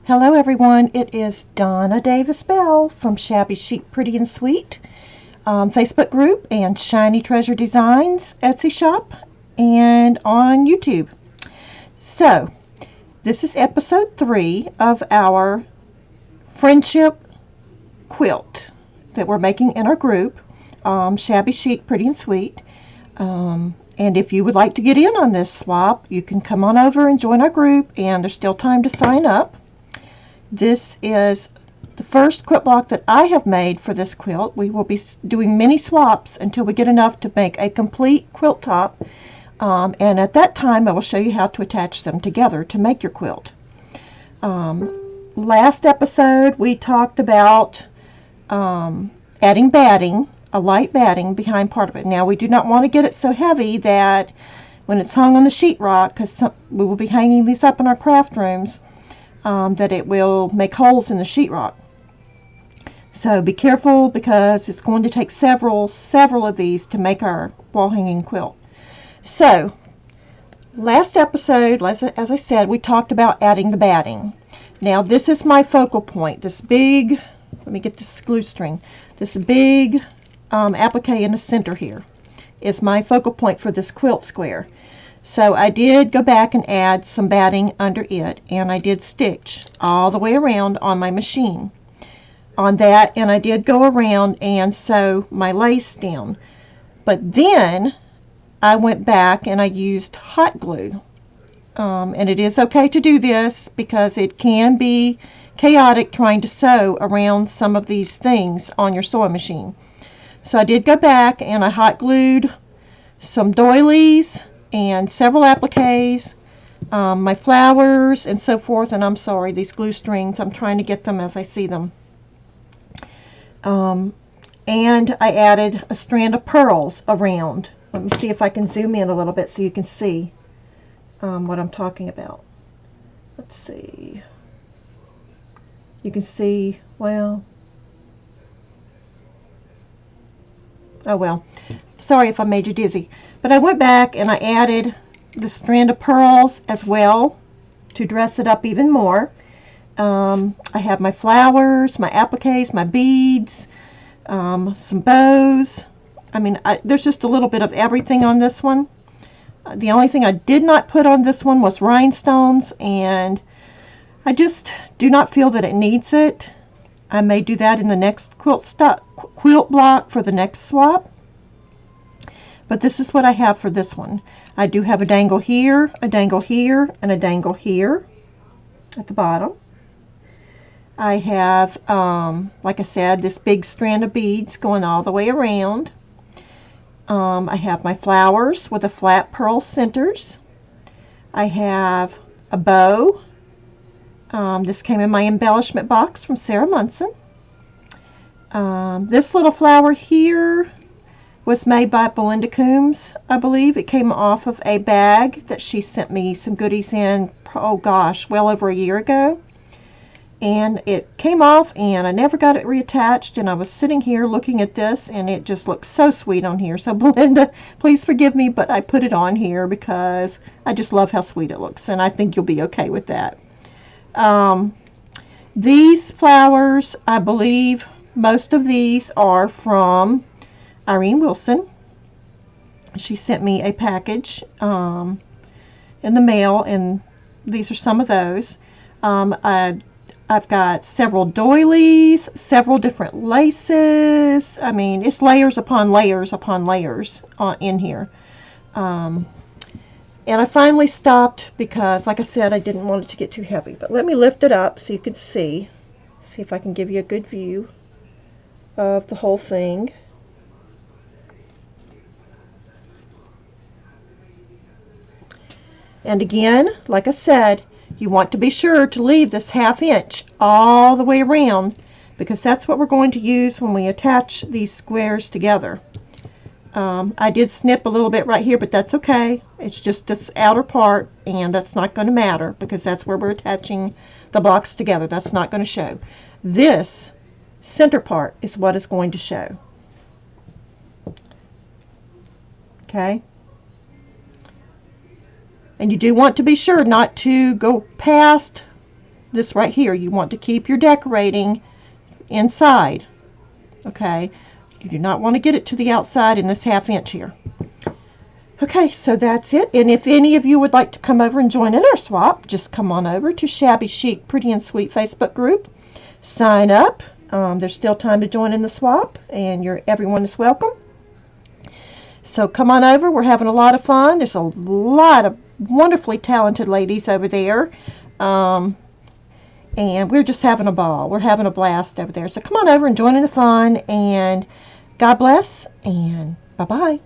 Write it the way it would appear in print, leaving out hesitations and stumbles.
Hello everyone, it is Donna Bell from Shabby Chic Pretty and Sweet Facebook group and Shiny Treasure Designs Etsy shop and on YouTube. So this is episode 3 of our Friendship Quilt that we're making in our group, Shabby Chic Pretty and Sweet. And if you would like to get in on this swap, you can come on over and join our group, and there's still time to sign up. This is the first quilt block that I have made for this quilt. We will be doing many swaps until we get enough to make a complete quilt top. And at that time, I will show you how to attach them together to make your quilt. Last episode, we talked about adding batting, a light batting behind part of it. Now, we do not want to get it so heavy that when it's hung on the sheetrock, because we will be hanging these up in our craft rooms, that it will make holes in the sheetrock. So be careful, because it's going to take several of these to make our wall hanging quilt. So last episode, as I said, we talked about adding the batting. Now this is my focal point. This big, let me get this glue string. This big applique in the center here is my focal point for this quilt square. So I did go back and add some batting under it, and I did stitch all the way around on my machine on that, and I did go around and sew my lace down. But then I went back and I used hot glue. And it is okay to do this because it can be chaotic trying to sew around some of these things on your sewing machine. So I did go back and I hot glued some doilies and several appliques, my flowers and so forth. And I'm sorry, these glue strings, I'm trying to get them as I see them. And I added a strand of pearls around. Let me see if I can zoom in a little bit so you can see what I'm talking about. Let's see. You can see, well, oh well, sorry if I made you dizzy. But I went back and I added the strand of pearls as well to dress it up even more. I have my flowers, my appliques, my beads, some bows. I mean, there's just a little bit of everything on this one. The only thing I did not put on this one was rhinestones, and I just do not feel that it needs it. I may do that in the next quilt block for the next swap. But this is what I have for this one. I do have a dangle here, a dangle here, and a dangle here at the bottom. I have, like I said, this big strand of beads going all the way around. I have my flowers with the flat pearl centers. I have a bow. This came in my embellishment box from Sarah Munson. This little flower here was made by Belinda Coombs, I believe. It came off of a bag that she sent me some goodies in, oh gosh, well over a year ago. And it came off and I never got it reattached, and I was sitting here looking at this and it just looks so sweet on here. So Belinda, please forgive me, but I put it on here because I just love how sweet it looks, and I think you'll be okay with that. These flowers, I believe most of these are from Irene Wilson. She sent me a package in the mail, and these are some of those. I've got several doilies, several different laces. I mean, it's layers upon layers upon layers in here. And I finally stopped because, like I said, I didn't want it to get too heavy. But let me lift it up so you can see. See if I can give you a good view of the whole thing. And again, like I said, you want to be sure to leave this 1/2 inch all the way around, because that's what we're going to use when we attach these squares together. I did snip a little bit right here, but that's okay. It's just this outer part, and that's not going to matter because that's where we're attaching the blocks together. That's not going to show. This center part is what is going to show. Okay? And you do want to be sure not to go past this right here. You want to keep your decorating inside. Okay, you do not want to get it to the outside in this 1/2 inch here. Okay, so that's it. And if any of you would like to come over and join in our swap, just come on over to Shabby Chic Pretty and Sweet Facebook group. Sign up. There's still time to join in the swap, and everyone is welcome. So come on over. We're having a lot of fun. There's a lot of wonderfully talented ladies over there. And we're just having a ball. We're having a blast over there. So come on over and join in the fun. And God bless. And bye-bye.